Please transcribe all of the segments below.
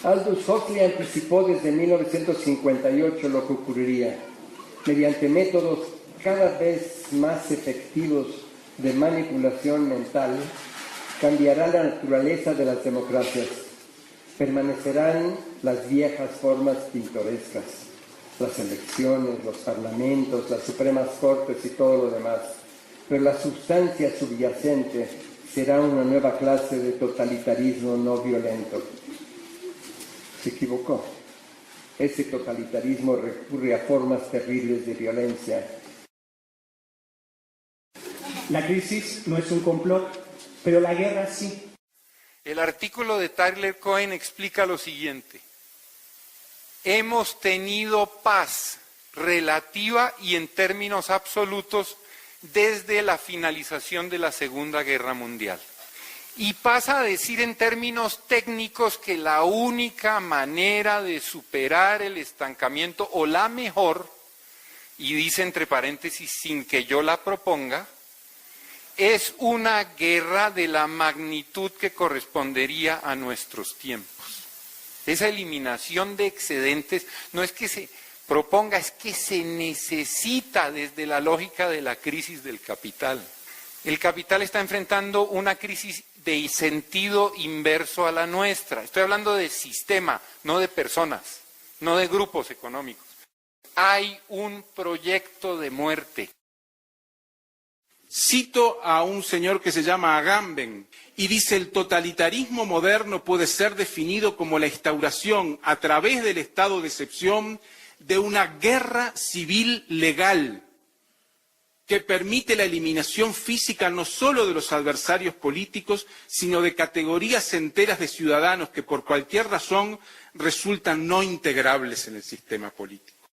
Aldous Huxley anticipó desde 1958 lo que ocurriría. Mediante métodos cada vez más efectivos de manipulación mental, cambiará la naturaleza de las democracias. Permanecerán las viejas formas pintorescas, las elecciones, los parlamentos, las supremas cortes y todo lo demás. Pero la sustancia subyacente será una nueva clase de totalitarismo no violento. Se equivocó. Ese totalitarismo recurre a formas terribles de violencia. La crisis no es un complot, pero la guerra sí. El artículo de Tyler Cohen explica lo siguiente. Hemos tenido paz relativa y en términos absolutos desde la finalización de la Segunda Guerra Mundial. Y pasa a decir en términos técnicos que la única manera de superar el estancamiento, o la mejor, y dice entre paréntesis sin que yo la proponga, es una guerra de la magnitud que correspondería a nuestros tiempos. Esa eliminación de excedentes no es que se proponga, es que se necesita desde la lógica de la crisis del capital. El capital está enfrentando una crisis de sentido inverso a la nuestra. Estoy hablando de sistema, no de personas, no de grupos económicos. Hay un proyecto de muerte. Cito a un señor que se llama Agamben y dice: el totalitarismo moderno puede ser definido como la instauración a través del estado de excepción de una guerra civil legal que permite la eliminación física no solo de los adversarios políticos, sino de categorías enteras de ciudadanos que por cualquier razón resultan no integrables en el sistema político.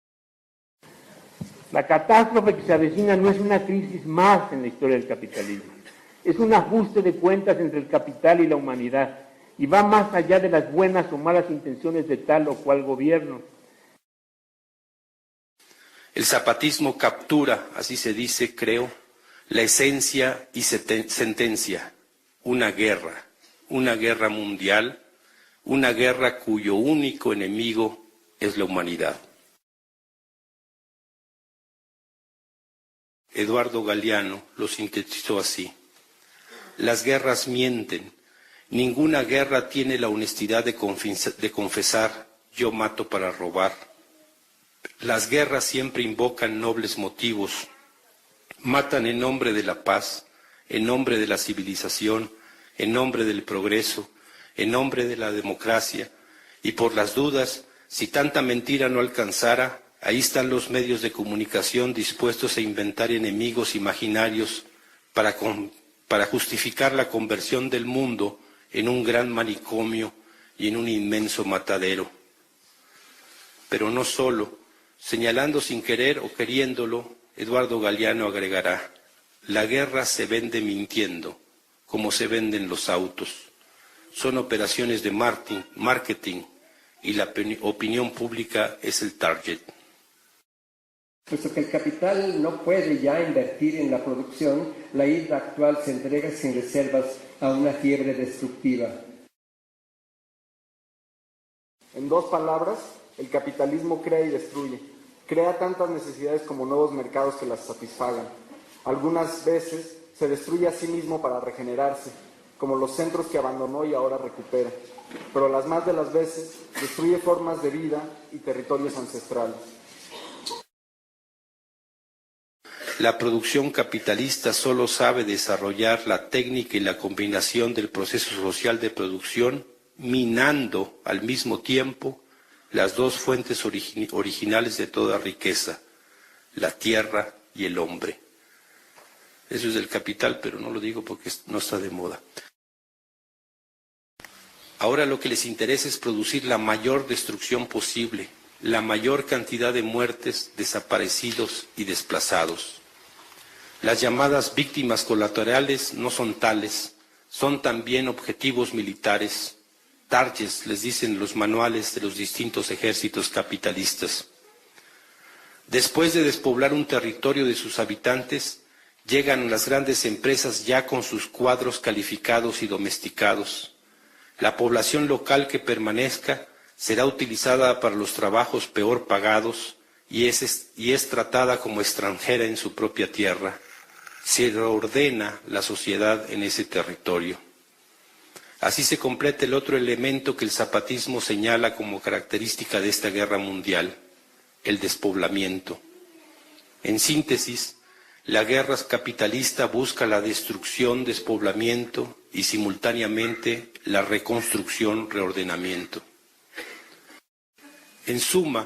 La catástrofe que se avecina no es una crisis más en la historia del capitalismo, es un ajuste de cuentas entre el capital y la humanidad, y va más allá de las buenas o malas intenciones de tal o cual gobierno. El zapatismo captura, así se dice, creo, la esencia y sentencia una guerra mundial, una guerra cuyo único enemigo es la humanidad. Eduardo Galeano lo sintetizó así: las guerras mienten, ninguna guerra tiene la honestidad de confesar yo mato para robar. Las guerras siempre invocan nobles motivos, matan en nombre de la paz, en nombre de la civilización, en nombre del progreso, en nombre de la democracia, y por las dudas, si tanta mentira no alcanzara, ahí están los medios de comunicación dispuestos a inventar enemigos imaginarios para justificar la conversión del mundo en un gran manicomio y en un inmenso matadero. Pero no solo. Señalando sin querer o queriéndolo, Eduardo Galeano agregará: la guerra se vende mintiendo, como se venden los autos. Son operaciones de marketing y la opinión pública es el target. Puesto que el capital no puede ya invertir en la producción, la isla actual se entrega sin reservas a una fiebre destructiva. En dos palabras, el capitalismo crea y destruye. Crea tantas necesidades como nuevos mercados que las satisfagan. Algunas veces se destruye a sí mismo para regenerarse, como los centros que abandonó y ahora recupera. Pero las más de las veces destruye formas de vida y territorios ancestrales. La producción capitalista solo sabe desarrollar la técnica y la combinación del proceso social de producción, minando al mismo tiempo las dos fuentes originales de toda riqueza, la tierra y el hombre. Eso es del capital, pero no lo digo porque no está de moda. Ahora lo que les interesa es producir la mayor destrucción posible, la mayor cantidad de muertes, desaparecidos y desplazados. Las llamadas víctimas colaterales no son tales, son también objetivos militares. Targets, les dicen los manuales de los distintos ejércitos capitalistas. Después de despoblar un territorio de sus habitantes, llegan las grandes empresas ya con sus cuadros calificados y domesticados. La población local que permanezca será utilizada para los trabajos peor pagados y es tratada como extranjera en su propia tierra. Se reordena la sociedad en ese territorio. Así se completa el otro elemento que el zapatismo señala como característica de esta guerra mundial, el despoblamiento. En síntesis, la guerra capitalista busca la destrucción, despoblamiento y simultáneamente la reconstrucción, reordenamiento. En suma,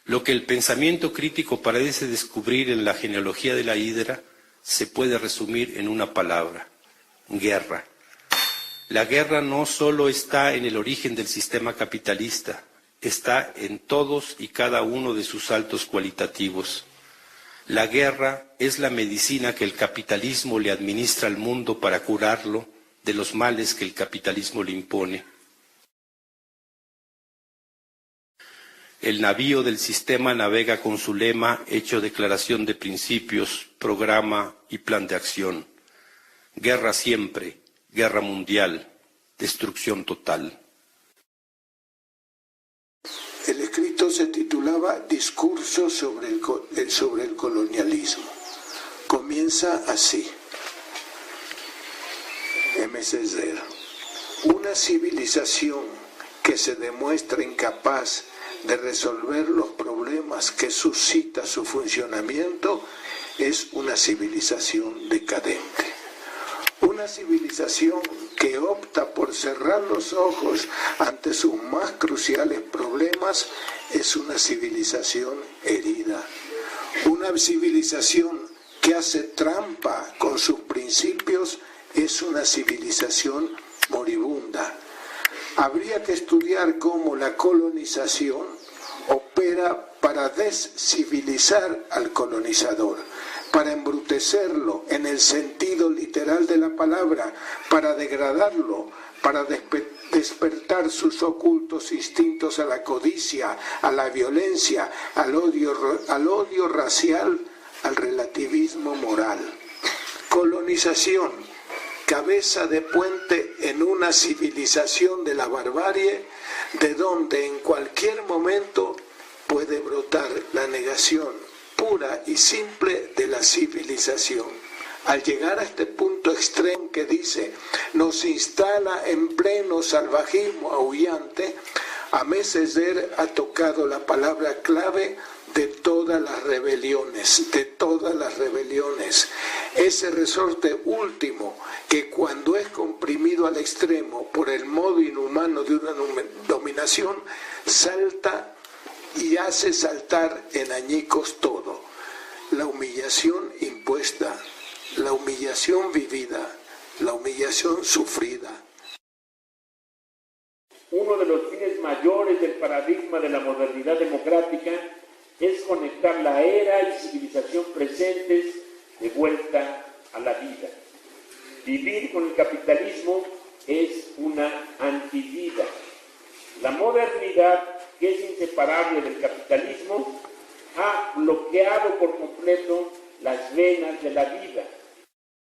lo que el pensamiento crítico parece descubrir en la genealogía de la hidra se puede resumir en una palabra: guerra. La guerra no solo está en el origen del sistema capitalista, está en todos y cada uno de sus saltos cualitativos. La guerra es la medicina que el capitalismo le administra al mundo para curarlo de los males que el capitalismo le impone. El navío del sistema navega con su lema hecho declaración de principios, programa y plan de acción. Guerra siempre, guerra mundial, destrucción total. El escrito se titulaba Discurso sobre el colonialismo. Comienza así. M. Césaire. Una civilización que se demuestra incapaz de resolver los problemas que suscita su funcionamiento es una civilización decadente. Una civilización que opta por cerrar los ojos ante sus más cruciales problemas es una civilización herida. Una civilización que hace trampa con sus principios es una civilización moribunda. Habría que estudiar cómo la colonización opera para descivilizar al colonizador, para embrutecerlo en el sentido literal de la palabra, para degradarlo, para despertar sus ocultos instintos a la codicia, a la violencia, al odio racial, al relativismo moral. Colonización, cabeza de puente en una civilización de la barbarie, de donde en cualquier momento puede brotar la negación pura y simple de la civilización. Al llegar a este punto extremo que dice, nos instala en pleno salvajismo aullante, Aimé Césaire ha tocado la palabra clave de todas las rebeliones, ese resorte último que cuando es comprimido al extremo por el modo inhumano de una dominación, salta y hace saltar en añicos todo. La humillación impuesta, la humillación vivida, la humillación sufrida. Uno de los fines mayores del paradigma de la modernidad democrática es conectar la era y civilización presentes de vuelta a la vida. Vivir con el capitalismo es una antivida. La modernidad, que es inseparable del capitalismo, ha bloqueado por completo las venas de la vida.